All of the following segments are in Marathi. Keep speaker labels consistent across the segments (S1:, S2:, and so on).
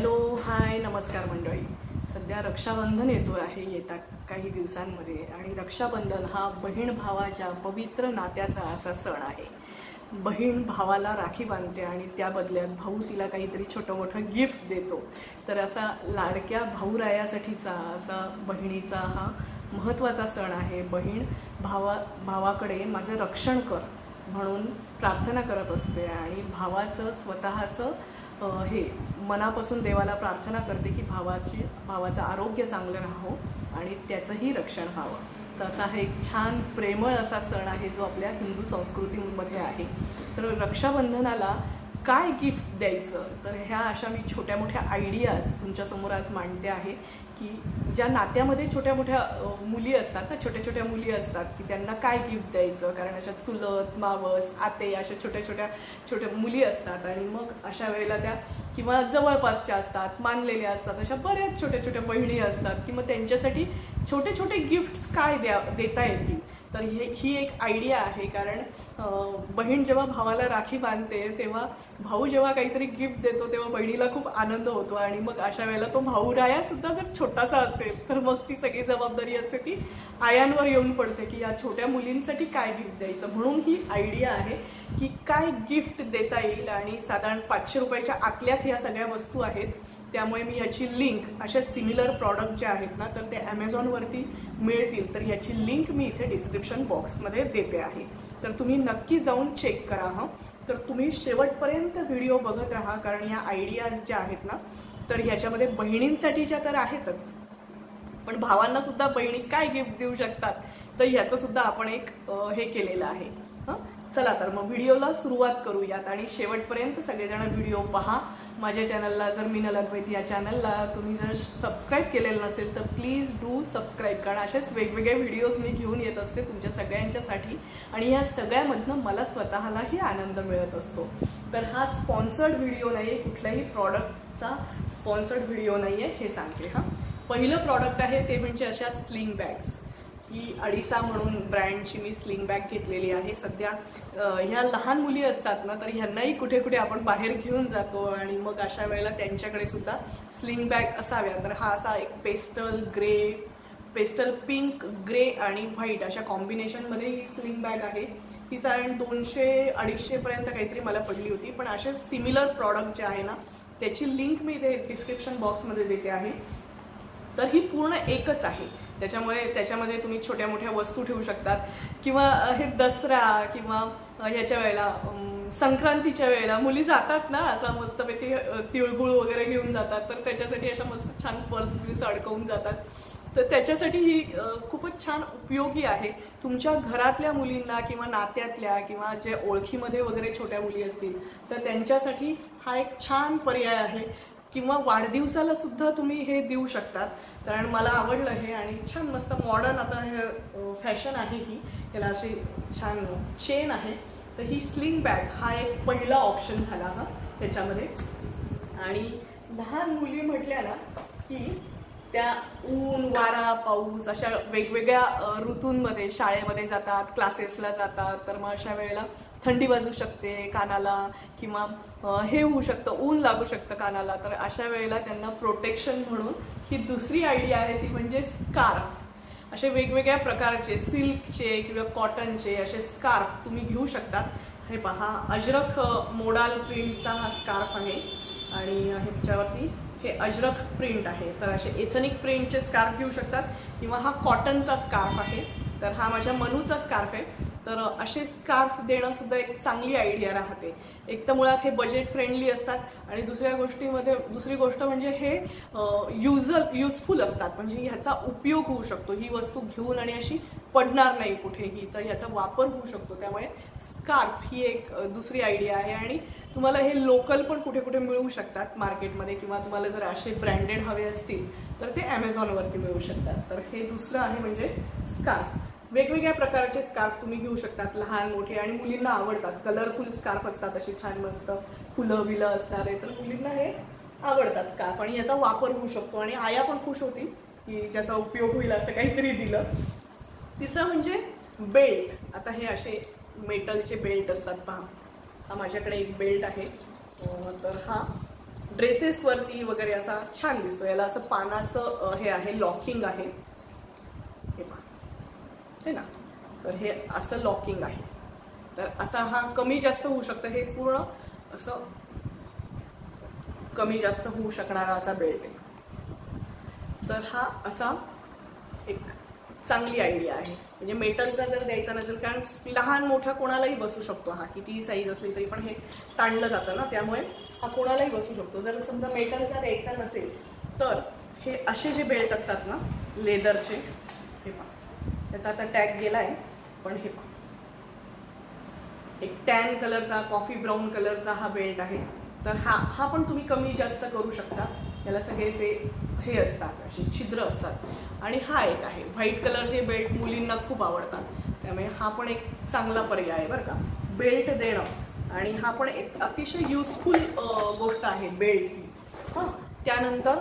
S1: हॅलो हाय नमस्कार मंडळी। सध्या रक्षाबंधन येतो आहे येता काही दिवसांमध्ये आणि रक्षाबंधन हा बहीण भावाच्या पवित्र नात्याचा असा सण आहे। बहीण भावाला राखी बांधते आणि त्या बदल्यात भाऊ तिला काहीतरी छोटं मोठं गिफ्ट देतो। तर असा लाडक्या भाऊरायासाठीचा असा बहिणीचा हा महत्त्वाचा सण आहे। बहीण भावाकडे माझे रक्षण कर म्हणून प्रार्थना करत असते आणि भावाचं स्वतःचं हे मनापासून देवाला प्रार्थना करते की भावाचं आरोग्य चांगलं राहावं आणि त्याचंही रक्षण व्हावं। तर असा हा एक छान प्रेमळ असा सण आहे जो आपल्या हिंदू संस्कृतीमध्ये आहे। तर रक्षाबंधनाला काय गिफ्ट द्यायचं, तर ह्या अशा मी छोट्या मोठ्या आयडियाज तुमच्यासमोर आज मांडते आहे की ज्या नात्यामध्ये छोट्या मोठ्या मुली असतात ना, छोट्या छोट्या मुली असतात की त्यांना काय गिफ्ट द्यायचं, कारण अशा चुलत मावस आते अशा छोट्या मुली असतात आणि मग अशा वेळेला त्या किंवा जवळपासच्या असतात, मानलेल्या असतात, अशा बऱ्याच छोट्या छोट्या बहिणी असतात की मग त्यांच्यासाठी छोटे छोटे गिफ्ट्स काय देता येतील। तर ही एक आयडिया आहे, कारण बहीण जेव्हा भावाला राखी बांधते तेव्हा भाऊ जेव्हा काहीतरी गिफ्ट देतो तेव्हा बहिणीला खूप आनंद होतो आणि मग अशा वेळेला तो भाऊराया सुद्धा जर छोटासा असेल तर मग ती सगळी जबाबदारी असते ती आयांवर येऊन पडते की या छोट्या मुलींसाठी काय गिफ्ट द्यायचं। म्हणून ही आयडिया आहे की काय गिफ्ट देता येईल आणि साधारण 500 रुपयाच्या आतल्याच ह्या सगळ्या वस्तू आहेत। त्यामुळे मी याची लिंक अशा सिमिलर प्रॉडक्ट जे आहेत ना तर ते ॲमेझॉनवरती मिळतील, तर याची लिंक मी इथे डिस्क्रिप्शन बॉक्समध्ये देते आहे, तर तुम्ही नक्की जाऊन चेक करा। हां, तर तुम्ही शेवटपर्यंत व्हिडिओ बघत राहा, कारण ह्या आयडियाज ज्या आहेत ना तर ह्याच्यामध्ये बहिणींसाठीच्या तर आहेतच, पण भावांना सुद्धा बहिणी काय गिफ्ट देऊ शकतात तर ह्याचं सुद्धा आपण एक हे केलेलं आहे। हां, चला तर मग व्हिडिओला सुरुवात करूयात आणि शेवटपर्यंत सगळेजण व्हिडिओ पहा। माझ्या चॅनलला जर मीनल अद्वैत या चॅनलला तुम्ही जर सबस्क्राईब केलेलं नसेल तर प्लीज डू सबस्क्राईब, कारण असेच वेगवेगळे व्हिडिओज मी घेऊन येत असते तुमच्या सगळ्यांच्यासाठी आणि या सगळ्यामधनं मला स्वतःलाही आनंद मिळत असतो। तर हा स्पॉन्सर्ड व्हिडिओ नाही आहे, कुठल्याही प्रॉडक्टचा स्पॉन्सर्ड व्हिडिओ नाही आहे हे सांगते। हां, पहिलं प्रॉडक्ट आहे ते म्हणजे अशा स्लिंग बॅग्स। ही अडिसा म्हणून ब्रँडची मी स्लिंग बॅग घेतलेली आहे। सध्या ह्या लहान मुली असतात ना तर ह्यांनाही कुठे कुठे आपण बाहेर घेऊन जातो आणि मग अशा वेळेला त्यांच्याकडे सुद्धा स्लिंग बॅग असाव्या। तर हा असा एक पेस्टल पिंक ग्रे आणि व्हाईट अशा कॉम्बिनेशनमध्ये ही स्लिंग बॅग आहे। ही साधारण 200-250 पर्यंत काहीतरी मला पडली होती, पण असे सिमिलर प्रॉडक्ट जे आहे ना त्याची लिंक मी इथे डिस्क्रिप्शन बॉक्समध्ये देते आहे। तर ही पूर्ण एकच आहे, त्याच्यामध्ये तुम्ही छोट्या मोठ्या वस्तू ठेवू शकतात किंवा हे दसरा किंवा ह्याच्या वेळेला संक्रांतीच्या वेळेला मुली जातात ना असा मस्तपैकी तिळगुळ वगैरे घेऊन जातात, तर त्याच्यासाठी अशा मस्त छान पर्स अडकवून जातात, तर त्याच्यासाठी ही खूपच छान उपयोगी आहे। तुमच्या घरातल्या मुलींना किंवा नात्यातल्या किंवा जे ओळखीमध्ये वगैरे छोट्या मुली असतील तर त्यांच्यासाठी हा एक छान पर्याय आहे, किंवा वाढदिवसाला सुद्धा तुम्ही हे देऊ शकतात, कारण मला आवडलं हे आणि छान मस्त मॉडर्न आता हे फॅशन आहे ही, याला अशी छान चेन आहे। तर ही स्लिंग बॅग हा एक पहिला ऑप्शन झाला हा त्याच्यामध्ये। आणि लहान मुली म्हटल्या ना की त्या ऊन वारा पाऊस अशा वेगवेगळ्या ऋतूंमध्ये शाळेमध्ये जातात, क्लासेसला जातात, तर मग अशा वेळेला थंडी वाजू शकते कानाला किंवा हे होऊ शकतं, ऊन लागू शकतं कानाला, तर अशा वेळेला त्यांना प्रोटेक्शन म्हणून ही दुसरी आयडिया आहे ती म्हणजे स्कार्फ। असे वेगवेगळ्या प्रकारचे सिल्कचे किंवा कॉटनचे असे स्कार्फ तुम्ही घेऊ शकता। हे पहा, अजरक मोडाल प्रिंटचा हा स्कार्फ आहे आणि ह्याच्यावरती हे अजरक प्रिंट आहे, तर असे एथनिक प्रिंटचे स्कार्फ घेऊ शकतात किंवा हा कॉटनचा स्कार्फ आहे, तर हा माझ्या मनूचा स्कार्फ आहे। तर असे स्कार्फ देणं सुद्धा एक चांगली आयडिया राहते। एक तर मुळात हे बजेट फ्रेंडली असतात आणि दुसरी गोष्ट म्हणजे हे युजफुल असतात, म्हणजे ह्याचा उपयोग होऊ शकतो, ही वस्तू घेऊन आणि अशी पडणार नाही कुठेही, तर ह्याचा वापर होऊ शकतो। त्यामुळे स्कार्फ ही एक दुसरी आयडिया आहे आणि तुम्हाला हे लोकल पण कुठे कुठे मिळू शकतात मार्केटमध्ये, किंवा तुम्हाला जर असे ब्रँडेड हवे असतील तर ते ॲमेझॉनवरती मिळू शकतात। तर हे दुसरं आहे म्हणजे स्कार्फ। वेगवेगळ्या प्रकारचे स्कार्फ तुम्ही घेऊ शकतात, लहान मोठे, आणि मुलींना आवडतात, कलरफुल स्कार्फ असतात अशी छान मस्त फुलं बिलं असणारे, तर मुलींना हे आवडतात स्कार्फ आणि याचा वापर होऊ शकतो आणि आया पण खुश होती की ज्याचा उपयोग होईल असं काहीतरी दिलं। तिसरं म्हणजे बेल्ट। आता हे असे मेटलचे बेल्ट असतात पहा, हा माझ्याकडे एक बेल्ट आहे, तर हा ड्रेसेसवरती वगैरे असा छान दिसतो. याला असं पानाचं हे आहे, लॉकिंग आहे, हे पहा है ना. तर हे असं लॉकिंग आहे. तर असा हा कमी जास्त होऊ शकतं. हे पूर्ण असं कमी जास्त होऊ शकणारा असा बेल्ट आहे. तर हा असा एक चांगली आयडिया आहे. म्हणजे मेटलचा जर द्यायचा नसेल, कारण लहान मोठा कोणालाही बसू शकतो हा, कितीही साईज असली तरी, पण हे ताणलं जातं ना, त्यामुळे हा कोणालाही बसू शकतो. जर समजा मेटलचा द्यायचा नसेल तर हे असे जे बेल्ट असतात ना लेदरचे, हे पहा त्याचा आता टॅग गेलाय, पण हे पहा एक टॅन कलरचा, कॉफी ब्राऊन कलरचा हा बेल्ट आहे. तर हा पण तुम्ही कमी जास्त करू शकता. याला सगळे ते हे असतात, अशी छिद्र असतात. आणि हा एक आहे व्हाईट कलरचे बेल्ट, मुलींना खूप आवडतात, त्यामुळे हा पण एक चांगला पर्याय आहे बरं का बेल्ट देणं. आणि हा पण एक अतिशय युजफुल गोष्ट आहे बेल्ट ही. हां, त्यानंतर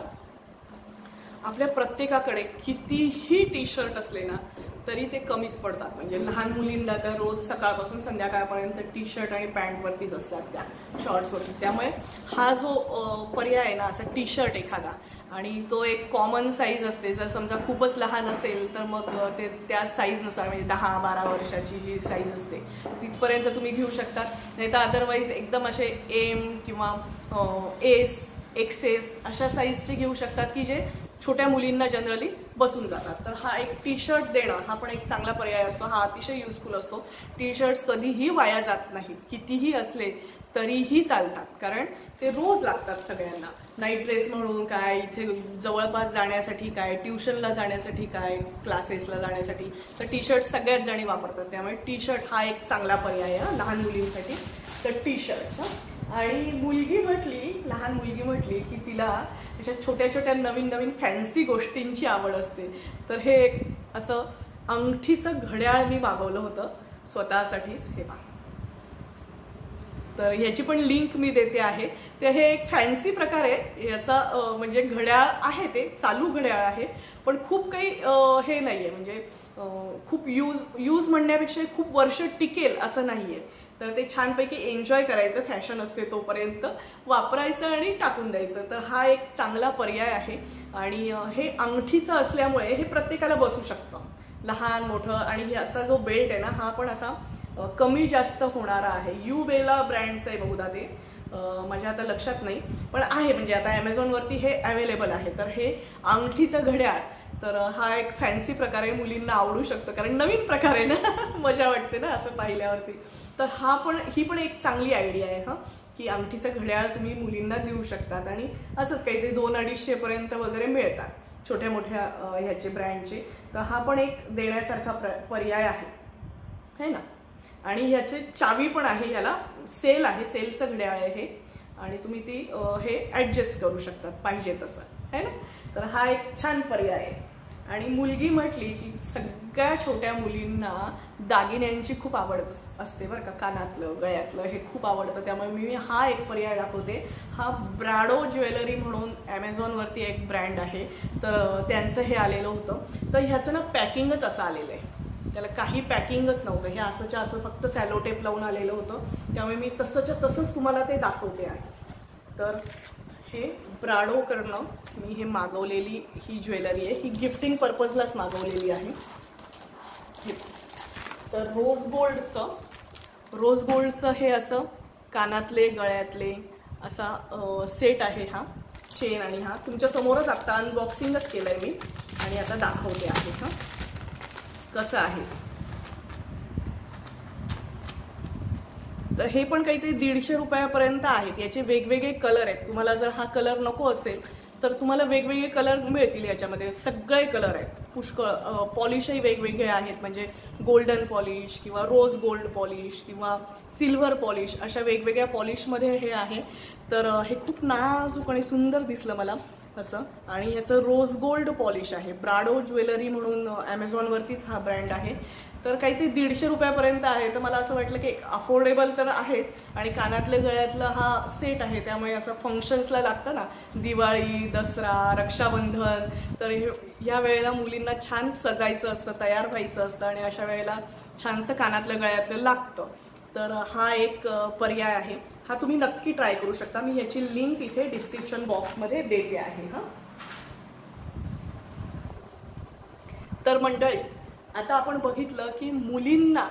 S1: आपल्या प्रत्येकाकडे कितीही टी शर्ट असले ना तरी ते कमीच पडतात. म्हणजे लहान मुलींना तर रोज सकाळपासून संध्याकाळपर्यंत टी शर्ट आणि पॅन्टवरतीच असतात, त्या शॉर्ट्सवरती. त्यामुळे हा जो पर्याय आहे ना, असा टी शर्ट एखादा, आणि तो एक कॉमन साईज असते. जर समजा खूपच लहान असेल तर मग ते त्या साईजनुसार, म्हणजे 10-12 वर्षाची जी साईज असते तिथपर्यंत तुम्ही घेऊ शकता. नाही तर अदरवाईज एकदम असे एम किंवा एस, एक्सेस अशा साईजचे घेऊ शकतात की जे छोट्या मुलींना जनरली बसून जातात. तर हा एक टी शर्ट देणं हा पण एक चांगला पर्याय असतो. हा अतिशय युजफुल असतो. टी शर्ट्स कधीही वाया जात नाहीत, कितीही असले तरीही चालतात, कारण ते रोज लागतात सगळ्यांना. नाईट ड्रेस म्हणून काय, इथे जवळपास जाण्यासाठी काय, ट्युशनला जाण्यासाठी काय, क्लासेसला जाण्यासाठी, तर टी शर्ट सगळ्याच जणी वापरतात. त्यामुळे टी शर्ट हा एक चांगला पर्याय आहे लहान मुलींसाठी. तर टी शर्ट्स. आणि मुलगी म्हटली, लहान मुलगी म्हटली की तिला अशा छोट्या छोट्या नवीन नवीन फॅन्सी गोष्टींची आवड असते. तर हे एक असं अंगठीचं घड्याळ मी मागवलं होतं स्वतःसाठीच, हे पहा. तर ह्याची पण लिंक मी देते आहे. तर हे एक फॅन्सी प्रकार आहे याचा, म्हणजे घड्याळ आहे, ते चालू घड्याळ आहे, पण खूप काही हे नाही आहे, म्हणजे खूप यूज म्हणण्यापेक्षा खूप वर्ष टिकेल असं नाही आहे. तर ते छानपैकी एन्जॉय करायचं, फॅशन असते तोपर्यंत वापरायचं आणि टाकून द्यायचं. तर हा एक चांगला पर्याय आहे. आणि हे अंगठीचं असल्यामुळे हे प्रत्येकाला बसू शकतं, लहान मोठं. आणि ह्याचा जो बेल्ट आहे ना, हा पण असा कमी जास्त होणारा आहे. युबेला ब्रँडचं आहे बहुधा ते, माझ्या आता लक्षात नाही, पण आहे. म्हणजे आता ॲमेझॉनवरती हे अवेलेबल आहे. तर हे अंगठीचं घड्याळ, तर हा एक फॅन्सी प्रकार आहे, मुलींना आवडू शकतो, कारण नवीन प्रकार आहे ना, मजा वाटते ना असं पाहिल्यावरती. तर ही पण एक चांगली आयडिया आहे हा, की अंगठीचं घड्याळ तुम्ही मुलींना देऊ शकतात. आणि असंच काहीतरी 200-250 पर्यंत वगैरे मिळतात छोट्या मोठ्या ह्याचे ब्रँडचे. तर हा पण एक देण्यासारखा पर्याय आहे ना. आणि ह्याचे चावी पण आहे, ह्याला सेल आहे, सेलचं घड्याळ आहे हे, आणि तुम्ही ती हे ॲडजस्ट करू शकतात पाहिजे तसं, है ना. तर हा एक छान पर्याय आहे. आणि मुलगी म्हटली की सगळ्या छोट्या मुलींना दागिन्यांची खूप आवड असते बरं का, कानातलं, गळ्यातलं हे खूप आवडतं. त्यामुळे मी हा एक पर्याय दाखवते. हा ब्राडो ज्वेलरी म्हणून ॲमेझॉनवरती एक ब्रँड आहे, तर त्यांचं हे आलेलं होतं. तर ह्याचं ना पॅकिंगच असं आलेलं आहे, त्याला काही पॅकिंगच नव्हतं, हे असंच्या असं फक्त सॅलोटेप लावून आलेलं होतं. त्यामुळे मी तसंच्या तसंच तुम्हाला ते दाखवते आहे. तर हे ब्राडो करणं मी हे मागवलेली ही ज्वेलरी आहे, ही गिफ्टिंग पर्पजलाच मागवलेली आहे. तर रोज गोल्डचं हे असं कानातले, गळ्यातले असा सेट आहे हा, चेन. आणि हा तुमच्या समोरच आता अनबॉक्सिंगच केलंय मी, आणि आता दाखवते आहे हा कसं आहे. तर हे पण काहीतरी 150 रुपयापर्यंत आहेत. याचे वेगवेगळे कलर आहेत. तुम्हाला जर हा कलर नको असेल तर तुम्हाला वेगवेगळे कलर मिळतील याच्यामध्ये, सगळे कलर आहेत पुष्कळ. पॉलिशही वेगवेगळे आहेत, म्हणजे गोल्डन पॉलिश किंवा रोज गोल्ड पॉलिश किंवा सिल्वर पॉलिश, अशा वेगवेगळ्या पॉलिशमध्ये हे आहे. तर हे खूप नाजूक आणि सुंदर दिसलं मला असं. आणि ह्याचं रोज गोल्ड पॉलिश आहे. ब्राडो ज्वेलरी म्हणून ॲमेझॉनवरतीच हा ब्रँड आहे. तर काहीतरी 150 रुपयापर्यंत आहे. तर मला असं वाटलं की अफोर्डेबल तर आहेच, आणि कानातले गळ्यातला हा सेट आहे, त्यामुळे असं फंक्शन्सला लागतं ना, दिवाळी, दसरा, रक्षाबंधन, तर ह्या वेळेला मुलींना छान सजायचं असतं, तयार व्हायचं असतं, आणि अशा वेळेला छानसं कानातलं गळ्यातलं लागतं. तर हा एक पर्याय आहे, हा तुम्ही नक्की ट्राय करू शकता. मी ह्याची लिंक इथे डिस्क्रिप्शन बॉक्समध्ये देते आहे. हां, तर मंडळी, आता आपण बघितलं की मुलींना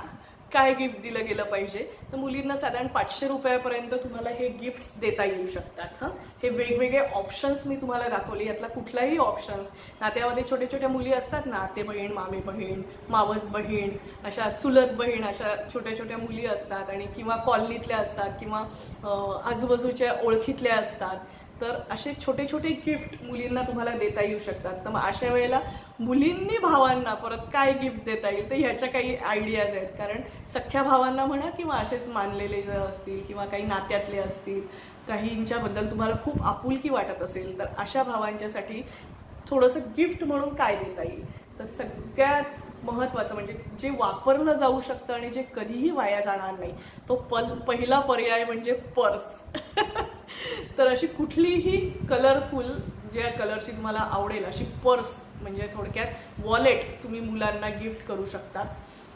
S1: काय गिफ्ट दिलं गेलं पाहिजे. तर मुलींना साधारण 500 रुपयापर्यंत तुम्हाला हे गिफ्ट्स देता येऊ शकतात. हां, हे वेगवेगळे ऑप्शन्स मी तुम्हाला दाखवले. यातला कुठलाही ऑप्शन्स, नात्यामध्ये छोट्या छोट्या मुली असतात ना, आते बहीण, मामे बहीण, मावस बहीण, अशा चुलत बहीण, अशा छोट्या छोट्या मुली असतात आणि किंवा कॉलनीतल्या असतात किंवा आजूबाजूच्या ओळखीतल्या असतात. तर असे छोटे छोटे गिफ्ट मुलींना तुम्हाला देता येऊ शकतात. तर मग अशा वेळेला मुलींनी भावांना परत काय गिफ्ट देता येईल, तर ह्याच्या काही आयडियाज आहेत. कारण सख्ख्या भावांना म्हणा किंवा असेच मानलेले जे असतील किंवा काही नात्यातले असतील, काहींच्याबद्दल तुम्हाला खूप आपुलकी वाटत असेल, तर अशा भावांच्यासाठी थोडंसं गिफ्ट म्हणून काय देता येईल. तर सगळ्यात महत्त्वाचं म्हणजे जे वापरलं जाऊ शकतं आणि जे कधीही वाया जाणार नाही, तो पहिला पर्याय म्हणजे पर्स. तर अशी कुठलीही कलरफुल, ज्या कलरची तुम्हाला आवडेल अशी पर्स, म्हणजे थोडक्यात वॉलेट तुम्ही मुलांना गिफ्ट करू शकता.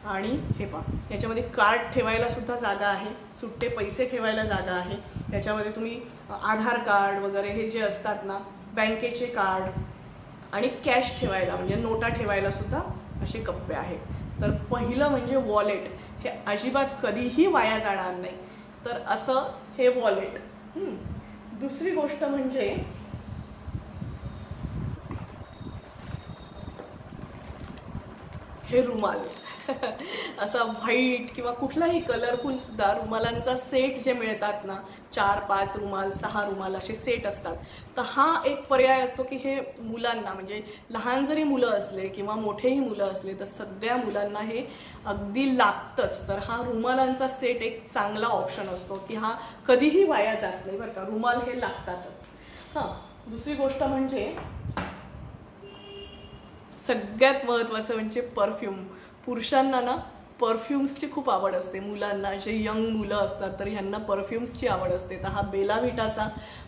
S1: आणि हे पहा, याच्यामध्ये कार्ड ठेवायला सुद्धा जागा आहे, सुट्टे पैसे ठेवायला जागा आहे. याच्यामध्ये तुम्ही आधार कार्ड वगैरे हे जे असतात ना, बँकेचे कार्ड आणि कॅश ठेवायला म्हणजे नोटा ठेवायला सुद्धा असे कप्पे आहेत. तर पहिलं म्हणजे वॉलेट, हे अजिबात कधीही वाया जाणार नाही. तर असं हे वॉलेट. दुसरी गोष्ट म्हणजे हे रुमाल. असा व्हाईट किंवा कुठलाही कलरफुल सुद्धा रुमालांचा सेट जे मिळतात ना, 4-5 रुमाल, 6 रुमाल असे सेट असतात. तर हा एक पर्याय असतो की हे मुलांना, म्हणजे लहान जरी मुलं असले किंवा मोठेही मुलं असले, तर सगळ्या मुलांना हे अगदी लागतंच. तर हा रुमालांचा सेट एक चांगला ऑप्शन असतो की हा कधीही वाया जात नाही बरं का, रुमाल हे लागतातच. हां, दुसरी गोष्ट म्हणजे सगळ्यात महत्त्वाचं म्हणजे परफ्यूम. पुरुषांना ना परफ्युम्सची खूप आवड असते. मुलांना, जे यंग मुलं असतात, तर ह्यांना परफ्युम्सची आवड असते. तर हा बेला व्हिटाचा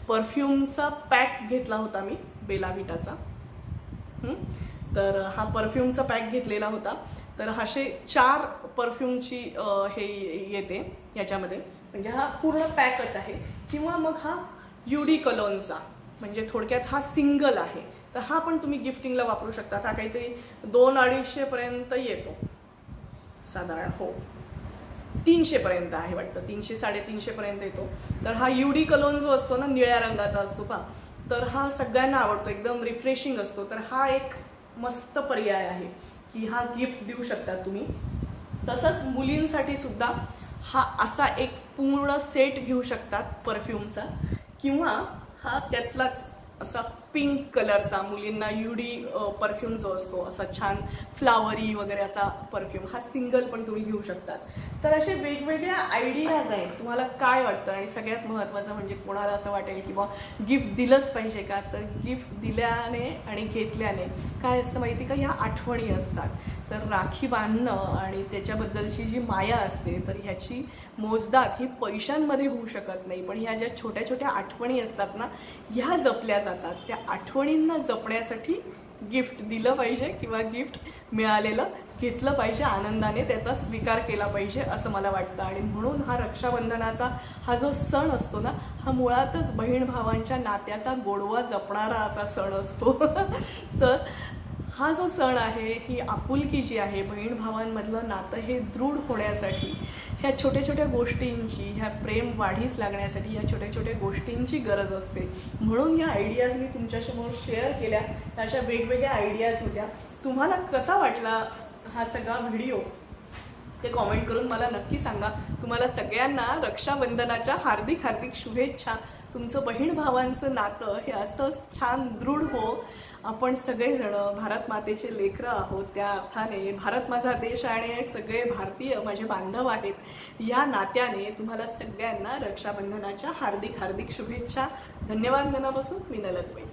S1: परफ्यूमचा पॅक घेतला होता मी, बेला व्हिटाचा. तर हा परफ्यूमचा पॅक घेतलेला होता. तर असे 4 परफ्यूमची हे येते याच्यामध्ये, म्हणजे हा पूर्ण पॅकच आहे. किंवा मग हा युडी कलोनचा, म्हणजे थोडक्यात हा सिंगल आहे. तर हा पण तुम्ही गिफ्टिंगला वापरू शकता. हा काहीतरी 200-250 पर्यंत येतो साधारण. हो, 300 पर्यंत आहे वाटतं, 300-350 पर्यंत येतो. तर हा युडी कलोन जो असतो ना, निळ्या रंगाचा असतो पहा, तर हा सगळ्यांना आवडतो, एकदम रिफ्रेशिंग असतो. तर हा एक मस्त पर्याय आहे की हा गिफ्ट देऊ शकता तुम्ही. तसंच मुलींसाठी सुद्धा हा असा एक पूर्ण सेट घेऊ शकतात परफ्यूमचा. किंवा हा त्यातलाच असा पिंक कलरचा, मुलींना युडी परफ्यूम जो असतो, असा छान फ्लावरी वगैरे असा परफ्यूम, हा सिंगल पण तुम्ही घेऊ शकतात. तर असे वेगवेगळ्या आयडियाज आहेत. तुम्हाला काय वाटतं? आणि सगळ्यात महत्त्वाचं म्हणजे कोणाला असं वाटेल की बा गिफ्ट दिलंच पाहिजे का, तर गिफ्ट दिल्याने आणि घेतल्याने काय असतं माहिती का, ह्या आठवणी असतात. तर राखी बांधणं आणि त्याच्याबद्दलची जी माया असते, तर ह्याची मोजदाद ही पैशांमध्ये होऊ शकत नाही. पण ह्या ज्या छोट्या छोट्या आठवणी असतात ना, ह्या जपल्या जातात. त्या आठवणींना जपण्यासाठी गिफ्ट दिलं पाहिजे किंवा गिफ्ट मिळालेलं घेतलं पाहिजे, आनंदाने त्याचा स्वीकार केला पाहिजे असं मला वाटतं. आणि म्हणून हा रक्षाबंधनाचा हा जो सण असतो ना, हा मुळातच बहीण भावांच्या नात्याचा गोडवा जपणारा असा सण असतो. तर हा जो सण आहे, ही आपुलकी जी आहे, बहीण भावांमधलं नातं हे दृढ होण्यासाठी ह्या छोट्या छोट्या गोष्टींची, ह्या प्रेम वाढीस लागण्यासाठी ह्या छोट्या छोट्या गोष्टींची गरज असते. म्हणून ह्या आयडियाज मी तुमच्यासमोर शेअर केल्या. अशा वेगवेगळ्या आयडियाज होत्या. तुम्हाला कसा वाटला हा सगळा व्हिडिओ ते कॉमेंट करून मला नक्की सांगा. तुम्हाला सगळ्यांना रक्षाबंधनाच्या हार्दिक हार्दिक शुभेच्छा. तुमचं बहीण भावांचं नातं हे असंच छान दृढ हो. आपण सगळेजण भारत मातेचे लेकरं आहोत. त्या अर्थाने भारत माझा देश आणि सगळे भारतीय माझे बांधव आहेत. या नात्याने तुम्हाला सगळ्यांना रक्षाबंधनाच्या हार्दिक हार्दिक शुभेच्छा. धन्यवाद मनापासून. मी नलत बाई.